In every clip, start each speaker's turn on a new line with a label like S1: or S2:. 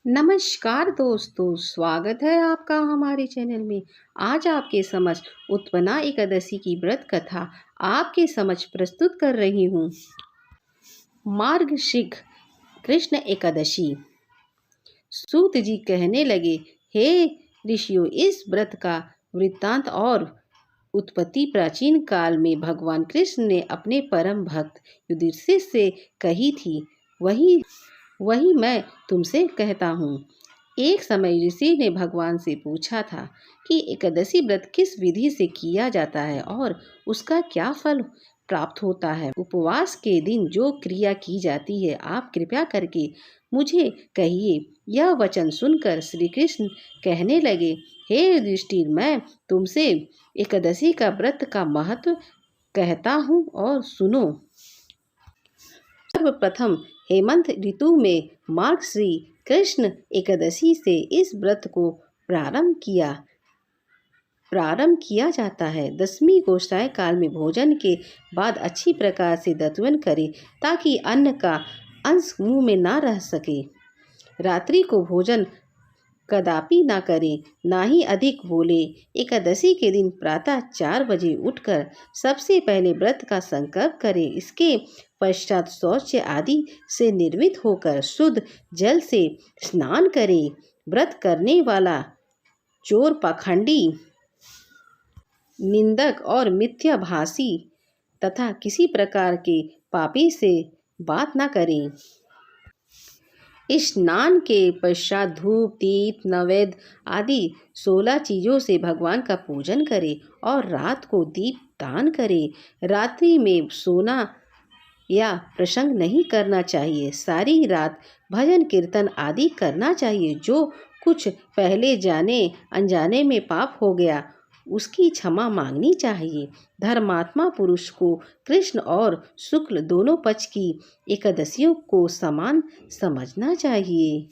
S1: नमस्कार दोस्तों, स्वागत है आपका हमारे चैनल में। आज आपके समक्ष उत्पन्ना एकादशी की व्रत कथा आपके समक्ष प्रस्तुत कर रही हूँ। मार्गशीर्ष कृष्ण एकादशी। सूत जी कहने लगे, हे ऋषियों, इस व्रत का वृत्तांत और उत्पत्ति प्राचीन काल में भगवान कृष्ण ने अपने परम भक्त युधिष्ठिर से कही थी। वही मैं तुमसे कहता हूँ। एक समय ऋषि ने भगवान से पूछा था कि एकादशी व्रत किस विधि से किया जाता है और उसका क्या फल प्राप्त होता है। उपवास के दिन जो क्रिया की जाती है, आप कृपया करके मुझे कहिए। यह वचन सुनकर श्री कृष्ण कहने लगे, हे युधिष्ठिर, मैं तुमसे एकादशी का व्रत का महत्व कहता हूँ और सुनो। सर्वप्रथम हेमंत ऋतु में मार्गशीर्ष कृष्ण एकादशी से इस व्रत को प्रारंभ किया जाता है। दशमी को सायंकाल में भोजन के बाद अच्छी प्रकार से दंतवन करें ताकि अन्न का अंश मुंह में ना रह सके। रात्रि को भोजन कदापि ना करें, ना ही अधिक बोले। एकादशी के दिन प्रातः 4 बजे उठकर सबसे पहले व्रत का संकल्प करें। इसके पश्चात शौच आदि से निर्मित होकर शुद्ध जल से स्नान करें। व्रत करने वाला चोर, पाखंडी, निंदक और मिथ्याभाषी तथा किसी प्रकार के पापी से बात न करें। स्नान के पश्चात धूप, दीप, नैवेद्य आदि 16 चीज़ों से भगवान का पूजन करें और रात को दीप दान करें। रात्रि में सोना या प्रसंग नहीं करना चाहिए। सारी रात भजन कीर्तन आदि करना चाहिए। जो कुछ पहले जाने अनजाने में पाप हो गया, उसकी क्षमा मांगनी चाहिए। धर्मात्मा पुरुष को कृष्ण और शुक्ल दोनों पक्ष की एकादशियों को समान समझना चाहिए।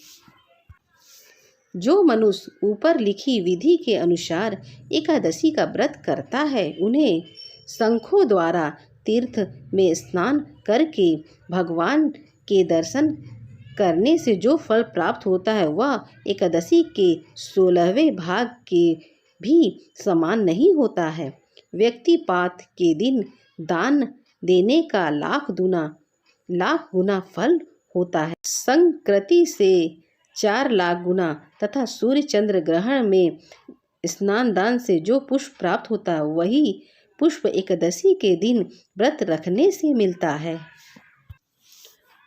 S1: जो मनुष्य ऊपर लिखी विधि के अनुसार एकादशी का व्रत करता है, उन्हें शंखों द्वारा तीर्थ में स्नान करके भगवान के दर्शन करने से जो फल प्राप्त होता है, वह एकादशी के 16वें भाग के भी समान नहीं होता है। व्यक्तिपात के दिन दान देने का लाख गुना फल होता है। संकृति से 4 लाख गुना तथा सूर्य चंद्र ग्रहण में स्नान दान से जो पुष्प प्राप्त होता है, वही पुष्प एकादशी के दिन व्रत रखने से मिलता है।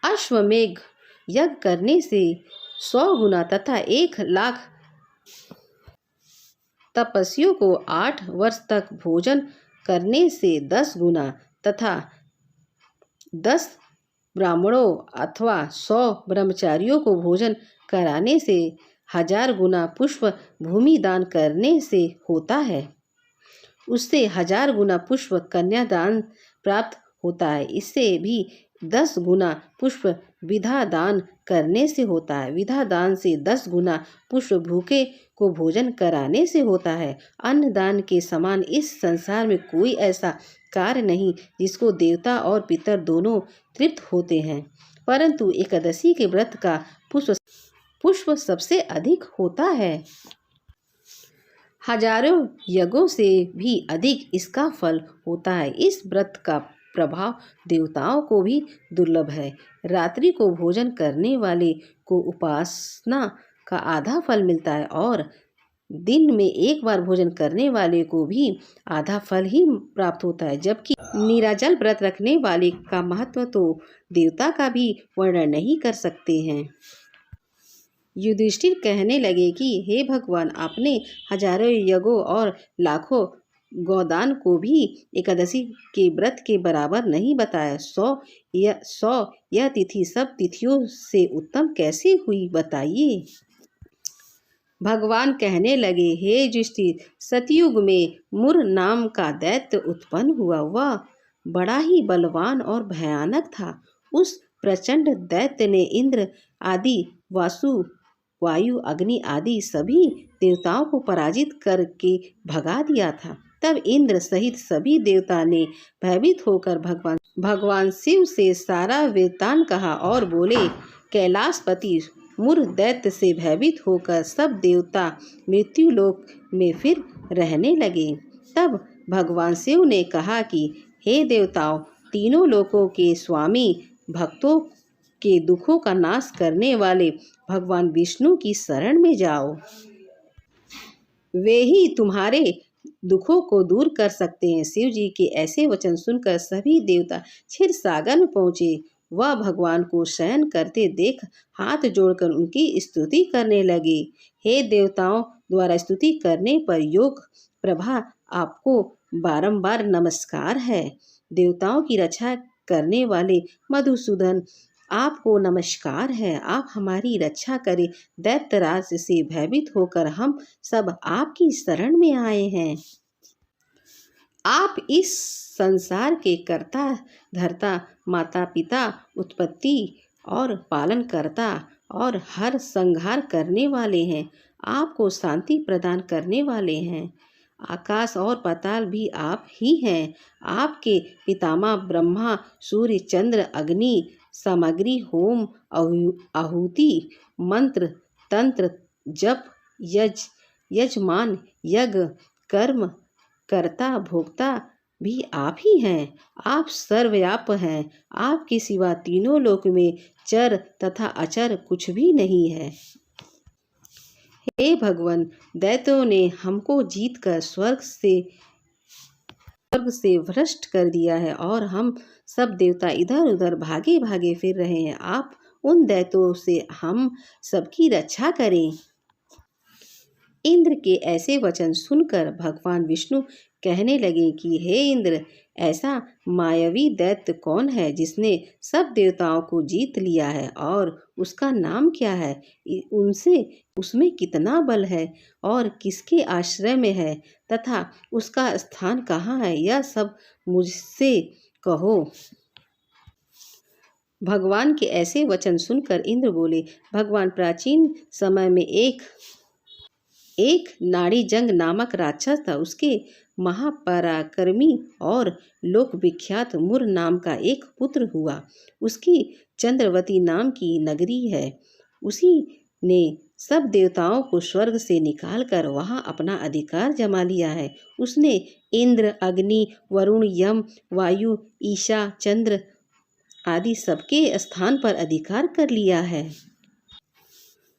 S1: अश्वमेघ यज्ञ करने से 100 गुना तथा 1 लाख तपस्वियों को 8 वर्ष तक भोजन करने से 10 गुना तथा 10 ब्राह्मणों अथवा 100 ब्रह्मचारियों को भोजन कराने से 1000 गुना पुष्प भूमि दान करने से होता है। उससे 1000 गुना पुष्प कन्यादान प्राप्त होता है। इससे भी 10 गुना पुष्प विधा दान करने से होता है। विधा दान से 10 गुना पुष्प भूखे को भोजन कराने से होता है। अन्नदान के समान इस संसार में कोई ऐसा कार्य नहीं जिसको देवता और पितर दोनों तृप्त होते हैं, परंतु एकादशी के व्रत का पुष्प सबसे अधिक होता है। हजारों यज्ञों से भी अधिक इसका फल होता है। इस व्रत का प्रभाव देवताओं को भी दुर्लभ है। रात्रि को भोजन करने वाले को उपासना का आधा फल मिलता है और दिन में एक बार भोजन करने वाले को भी आधा फल ही प्राप्त होता है। जबकि निराजल व्रत रखने वाले का महत्व तो देवता का भी वर्णन नहीं कर सकते हैं। युधिष्ठिर कहने लगे कि हे भगवान, आपने हजारों यज्ञों और लाखों गोदान को भी एकादशी के व्रत के बराबर नहीं बताया। 100 यह तिथि सब तिथियों से उत्तम कैसे हुई, बताइए। भगवान कहने लगे, हे युधिष्ठिर, सतयुग में मुर नाम का दैत्य उत्पन्न हुआ। वह बड़ा ही बलवान और भयानक था। उस प्रचंड दैत्य ने इंद्र आदि, वायु, अग्नि आदि सभी देवताओं को पराजित करके भगा दिया था। तब इंद्र सहित सभी देवता ने भयभीत होकर भगवान शिव से सारा वृत्तांत कहा और बोले, कैलाशपति मुर दैत्य से भयभीत होकर सब देवता मृत्युलोक में फिर रहने लगे। तब भगवान शिव ने कहा कि हे देवताओं, तीनों लोकों के स्वामी, भक्तों के दुखों का नाश करने वाले भगवान विष्णु की शरण में जाओ। वे ही तुम्हारे दुखों को दूर कर सकते हैं। शिव जी के ऐसे वचन सुनकर सभी देवता क्षीर सागर में पहुंचे। वह भगवान को शयन करते देख हाथ जोड़कर उनकी स्तुति करने लगे। हे देवताओं द्वारा स्तुति करने पर योग प्रभा आपको बारंबार नमस्कार है। देवताओं की रक्षा करने वाले मधुसूदन आपको नमस्कार है। आप हमारी रक्षा करें। दैत्यराज से भयभीत होकर हम सब आपकी शरण में आए हैं। आप इस संसार के कर्ता धर्ता, माता पिता, उत्पत्ति और पालन करता और हर संहार करने वाले हैं। आपको शांति प्रदान करने वाले हैं। आकाश और पाताल भी आप ही हैं। आपके पितामह ब्रह्मा, सूर्य, चंद्र, अग्नि, सामग्री, होम, आहुति, मंत्र, तंत्र, जप, यजमान, यज्ञ, कर्म, कर्ता, भोक्ता भी आप ही हैं। आप सर्वव्यापक हैं। आपके सिवा तीनों लोक में चर तथा अचर कुछ भी नहीं है। हे भगवान, दैत्यों ने हमको जीतकर स्वर्ग से भ्रष्ट कर दिया है और हम सब देवता इधर उधर भागे भागे फिर रहे हैं। आप उन दैत्यों से हम सबकी रक्षा करें। इंद्र के ऐसे वचन सुनकर भगवान विष्णु कहने लगे कि हे इंद्र, ऐसा मायावी दैत्य कौन है जिसने सब देवताओं को जीत लिया है और उसका नाम क्या है? उसमें कितना बल है और किसके आश्रय में है तथा उसका स्थान कहाँ है? यह सब मुझसे कहो। भगवान के ऐसे वचन सुनकर इंद्र बोले, भगवान, प्राचीन समय में एक नाड़ी जंग नामक राक्षस था। उसके महापराक्रमी और लोक विख्यात मुर नाम का एक पुत्र हुआ। उसकी चंद्रवती नाम की नगरी है। उसी ने सब देवताओं को स्वर्ग से निकालकर वहां अपना अधिकार जमा लिया है। उसने इंद्र, अग्नि, वरुण, यम, वायु, ईशा, चंद्र आदि सबके स्थान पर अधिकार कर लिया है।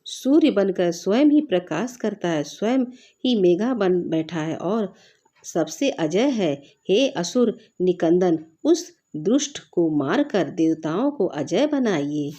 S1: सूर्य बनकर स्वयं ही प्रकाश करता है, स्वयं ही मेघा बन बैठा है और सबसे अजय है। हे असुर निकंदन, उस दुष्ट को मारकर देवताओं को अजय बनाइए।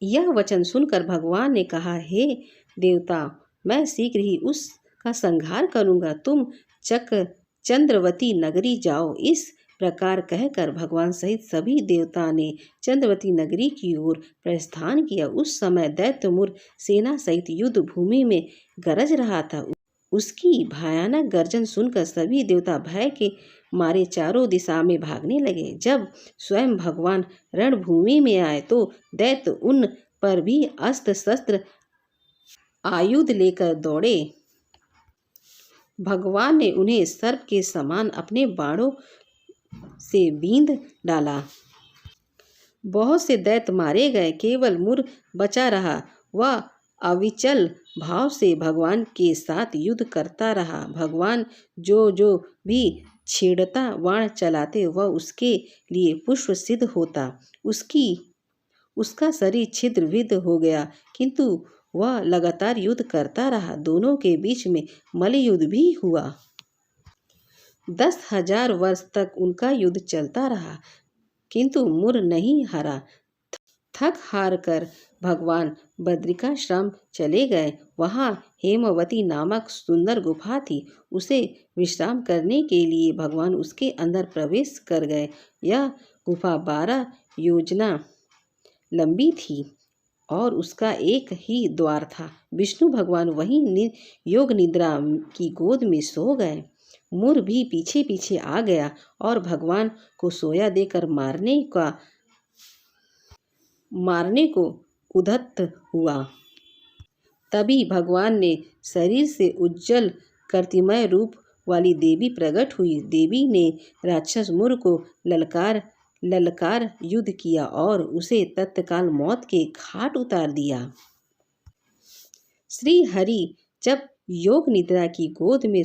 S1: यह वचन सुनकर भगवान ने कहा, हे देवता, मैं शीघ्र ही उसका संहार करूंगा। तुम चंद्रवती नगरी जाओ। इस प्रकार कहकर भगवान सहित सभी देवता ने चंद्रवती नगरी की ओर प्रस्थान किया। उस समय दैत्य मुर सेना सहित युद्ध भूमि में गरज रहा था। उसकी भयानक गर्जन सुनकर सभी देवता भय के मारे चारों दिशा में भागने लगे। जब स्वयं भगवान रणभूमि में आए तो दैत्य उन पर भी अस्त्र शस्त्र आयुध लेकर दौड़े। भगवान ने उन्हें सर्प के समान अपने बाणों से बींध डाला। बहुत से दैत्य मारे गए, केवल मुर बचा रहा। वह अविचल भाव से भगवान के साथ युद्ध करता रहा। भगवान जो भी छेड़ता बाण चलाते वह उसके लिए पुष्प सिद्ध होता। उसका शरीर छिद्र विद्ध हो गया, किंतु वह लगातार युद्ध करता रहा। दोनों के बीच में मल्लयुद्ध भी हुआ। 10,000 वर्ष तक उनका युद्ध चलता रहा, किंतु मुर नहीं हारा। थक हार कर भगवान बद्रिकाश्रम चले गए। वहां हेमवती नामक सुंदर गुफा थी। उसे विश्राम करने के लिए भगवान उसके अंदर प्रवेश कर गए। यह गुफा 12 योजना लंबी थी और उसका एक ही द्वार था। विष्णु भगवान वहीं योग निद्रा की गोद में सो गए। मुर भी पीछे पीछे आ गया और भगवान को सोया देकर मारने को उद्यत हुआ। तभी भगवान ने शरीर से उज्जवल कर्तिमय रूप वाली देवी प्रकट हुई। देवी ने राक्षस मुर को ललकार ललकार युद्ध किया और उसे तत्काल मौत के घाट उतार दिया। श्री हरि जब योग निद्रा की गोद में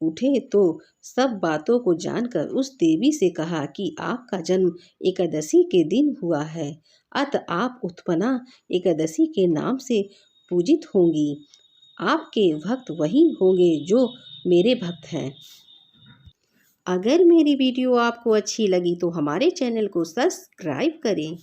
S1: उठे तो सब बातों को जानकर उस देवी से कहा कि आपका जन्म एकादशी के दिन हुआ है, अतः आप उत्पन्ना एकादशी के नाम से पूजित होंगी। आपके भक्त वही होंगे जो मेरे भक्त हैं। अगर मेरी वीडियो आपको अच्छी लगी तो हमारे चैनल को सब्सक्राइब करें।